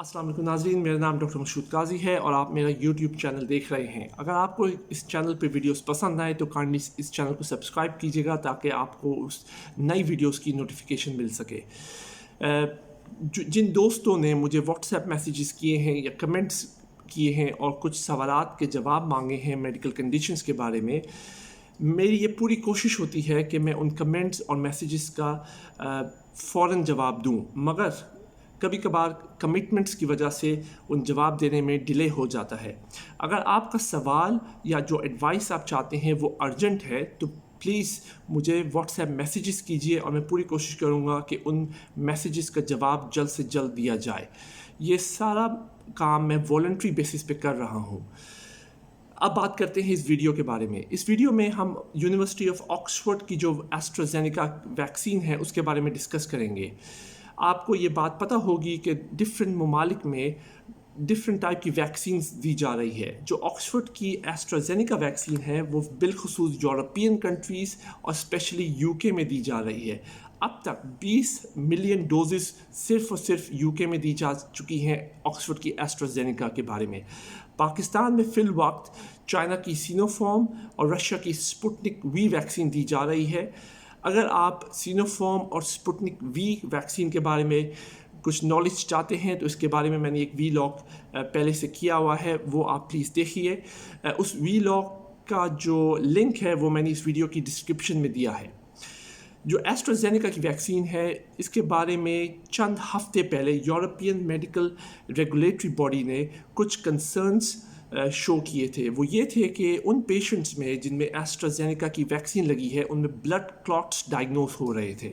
अस्सलाम वालेकुम नाज़रीन, मेरा नाम डॉक्टर मशहूद काजी है और आप मेरा यूट्यूब चैनल देख रहे हैं। अगर आपको इस चैनल पे वीडियोस पसंद आए तो काइंडली इस चैनल को सब्सक्राइब कीजिएगा ताकि आपको उस नई वीडियोस की नोटिफिकेशन मिल सके। जिन दोस्तों ने मुझे व्हाट्सएप मैसेजेस किए हैं या कमेंट्स किए हैं और कुछ सवालात के जवाब मांगे हैं मेडिकल कंडीशंस के बारे में, मेरी ये पूरी कोशिश होती है कि मैं उन कमेंट्स और मैसेजेस का फ़ौरन जवाब दूं, मगर कभी कभार कमिटमेंट्स की वजह से उन जवाब देने में डिले हो जाता है। अगर आपका सवाल या जो एडवाइस आप चाहते हैं वो अर्जेंट है तो प्लीज़ मुझे व्हाट्सएप मैसेजेस कीजिए और मैं पूरी कोशिश करूँगा कि उन मैसेजेस का जवाब जल्द से जल्द दिया जाए। ये सारा काम मैं वॉलंटरी बेसिस पे कर रहा हूँ। अब बात करते हैं इस वीडियो के बारे में। इस वीडियो में हम यूनिवर्सिटी ऑफ ऑक्सफोर्ड की जो एस्ट्राजेनेका वैक्सीन है उसके बारे में डिस्कस करेंगे। आपको ये बात पता होगी कि डिफरेंट ममालिक में डिफरेंट टाइप की वैक्सीन्स दी जा रही है। जो ऑक्सफोर्ड की एस्ट्राजेनेका वैक्सीन है वो बिलखुसूस यूरोपियन कंट्रीज़ और स्पेशली यूके में दी जा रही है। अब तक 20 मिलियन डोजेस सिर्फ और सिर्फ यूके में दी जा चुकी हैं ऑक्सफोर्ड की एस्ट्राजेनेका के बारे में। पाकिस्तान में फ़िल वक्त चाइना की सिनोफार्म और रशिया की स्पुतनिक वी वैक्सीन दी जा रही है। अगर आप सिनोफार्म और स्पुतनिक वी वैक्सीन के बारे में कुछ नॉलेज चाहते हैं तो इसके बारे में मैंने एक वीलॉग पहले से किया हुआ है, वो आप प्लीज़ देखिए। उस वीलॉग का जो लिंक है वो मैंने इस वीडियो की डिस्क्रिप्शन में दिया है। जो एस्ट्राजेनेका की वैक्सीन है इसके बारे में चंद हफ्ते पहले यूरोपियन मेडिकल रेगुलेटरी बॉडी ने कुछ कंसर्न्स शो किए थे। वो ये थे कि उन पेशेंट्स में जिनमें एस्ट्राजेनेका की वैक्सीन लगी है उनमें ब्लड क्लॉट्स डायग्नोज हो रहे थे।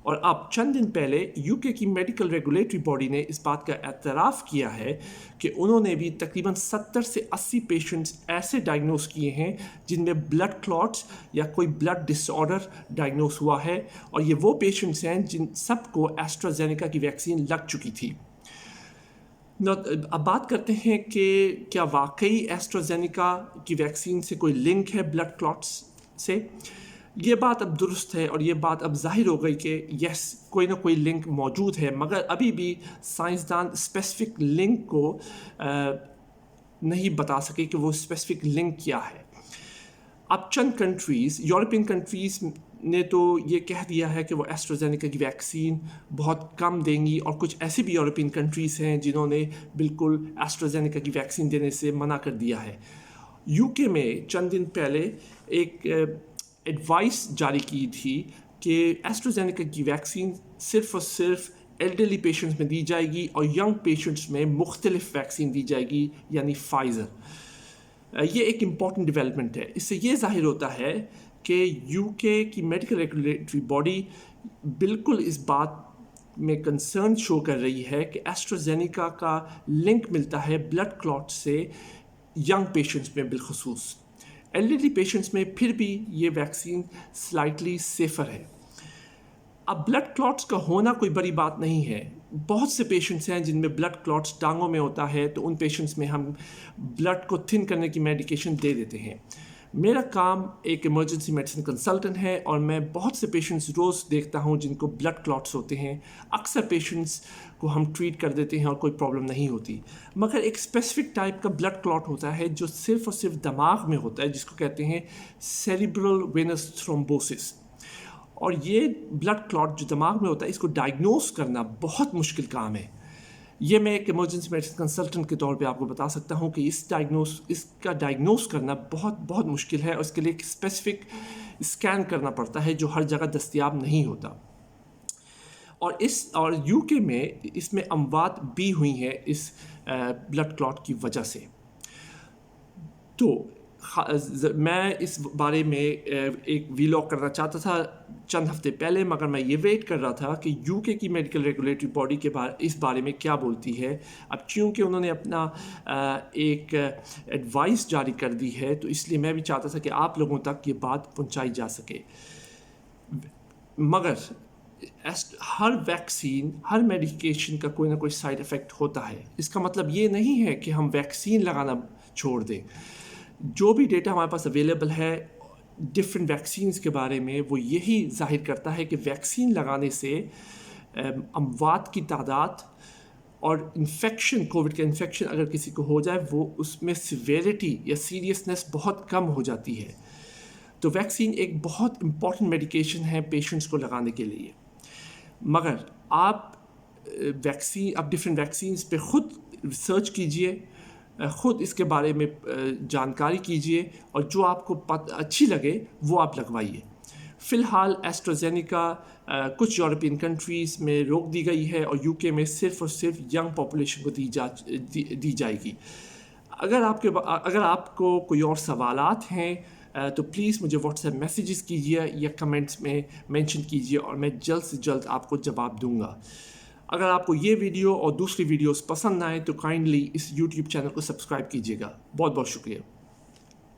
और अब चंद दिन पहले यूके की मेडिकल रेगुलेटरी बॉडी ने इस बात का एतराफ़ किया है कि उन्होंने भी तकरीबन 70 से 80 पेशेंट्स ऐसे डायग्नोज किए हैं जिनमें ब्लड क्लॉट्स या कोई ब्लड डिसऑर्डर डायग्नोज हुआ है, और ये वो पेशेंट्स हैं जिन सबको एस्ट्राजेनेका की वैक्सीन लग चुकी थी। अब बात करते हैं कि क्या वाकई एस्ट्राजेनेका की वैक्सीन से कोई लिंक है ब्लड क्लॉट्स से। ये बात अब दुरुस्त है और ये बात अब जाहिर हो गई कि यस, कोई ना कोई लिंक मौजूद है, मगर अभी भी साइंसदान स्पेसिफिक लिंक को नहीं बता सके कि वो स्पेसिफिक लिंक क्या है। अब चंद कंट्रीज़, यूरोपियन कंट्रीज़ ने तो ये कह दिया है कि वो एस्ट्राजेनेका की वैक्सीन बहुत कम देंगी, और कुछ ऐसी भी यूरोपियन कंट्रीज़ हैं जिन्होंने बिल्कुल एस्ट्राजेनेका की वैक्सीन देने से मना कर दिया है। यूके में चंद दिन पहले एक एडवाइस जारी की थी कि एस्ट्राजेनेका की वैक्सीन सिर्फ और सिर्फ एल्डरली पेशेंट्स में दी जाएगी और यंग पेशेंट्स में मुख्तलिफ वैक्सीन दी जाएगी, यानी फाइज़र। ये एक इम्पॉर्टेंट डेवलपमेंट है। इससे ये जाहिर होता है कि यूके की मेडिकल रेगुलेटरी बॉडी बिल्कुल इस बात में कंसर्न शो कर रही है कि एस्ट्राजेनेका का लिंक मिलता है ब्लड क्लॉट से यंग पेशेंट्स में बिलखुसूस। एल्डरली पेशेंट्स में फिर भी ये वैक्सीन स्लाइटली सेफ़र है। अब ब्लड क्लॉट्स का होना कोई बड़ी बात नहीं है। बहुत से पेशेंट्स हैं जिनमें ब्लड क्लॉट्स टांगों में होता है, तो उन पेशेंट्स में हम ब्लड को थिन करने की मेडिकेशन दे देते हैं। मेरा काम एक इमरजेंसी मेडिसिन कंसल्टेंट है और मैं बहुत से पेशेंट्स रोज़ देखता हूँ जिनको ब्लड क्लॉट्स होते हैं। अक्सर पेशेंट्स को हम ट्रीट कर देते हैं और कोई प्रॉब्लम नहीं होती, मगर एक स्पेसिफिक टाइप का ब्लड क्लॉट होता है जो सिर्फ और सिर्फ दिमाग में होता है, जिसको कहते हैं सेरिब्रल वेनस थ्रोम्बोसिस। और ये ब्लड क्लॉट जो दिमाग में होता है, इसको डायग्नोस करना बहुत मुश्किल काम है। ये मैं एक इमरजेंसी मेडिसिन कंसल्टेंट के तौर पे आपको बता सकता हूँ कि इसका डायग्नोस करना बहुत मुश्किल है, और इसके लिए एक स्पेसिफिक स्कैन करना पड़ता है जो हर जगह दस्तयाब नहीं होता। और यूके में इसमें अमवात भी हुई हैं इस ब्लड क्लॉट की वजह से। तो मैं इस बारे में एक वीलॉग करना चाहता था चंद हफ्ते पहले, मगर मैं ये वेट कर रहा था कि यूके की मेडिकल रेगुलेटरी बॉडी इस बारे में क्या बोलती है। अब चूँकि उन्होंने अपना एक एडवाइस जारी कर दी है, तो इसलिए मैं भी चाहता था कि आप लोगों तक ये बात पहुंचाई जा सके। मगर हर वैक्सीन, हर मेडिकेशन का कोई ना कोई साइड इफ़ेक्ट होता है। इसका मतलब ये नहीं है कि हम वैक्सीन लगाना छोड़ दें। जो भी डेटा हमारे पास अवेलेबल है डिफरेंट वैक्सीन्स के बारे में, वो यही जाहिर करता है कि वैक्सीन लगाने से अमवात की तादाद اور انفیکشن کووڈ کا انفیکشن اگر کسی کو ہو جائے وہ اس میں سیویرٹی یا سیریسنس بہت کم ہو جاتی ہے. تو ویکسین ایک بہت امپورٹنٹ میڈیکیشن ہے پیشنٹس کو لگانے کے لیے. مگر آپ ڈفرینٹ ویکسینز پہ خود ریسرچ کیجئے, خود اس کے بارے میں جانکاری کیجئے, اور جو آپ کو اچھی لگے وہ آپ لگوائیے. فی الحال ایسٹرازینیکا کچھ یورپین کنٹریز میں روک دی گئی ہے, اور یو کے میں صرف اور صرف ینگ پاپولیشن کو دی جائے گی. اگر آپ کو کوئی اور سوالات ہیں تو پلیز مجھے واٹس ایپ میسیجز کیجیے یا کمنٹس میں مینشن کیجیے, اور میں جلد سے جلد آپ کو جواب دوں گا. اگر آپ کو یہ ویڈیو اور دوسری ویڈیوز پسند آئیں تو کائنڈلی اس یوٹیوب چینل کو سبسکرائب کیجیے گا. بہت بہت شکریہ.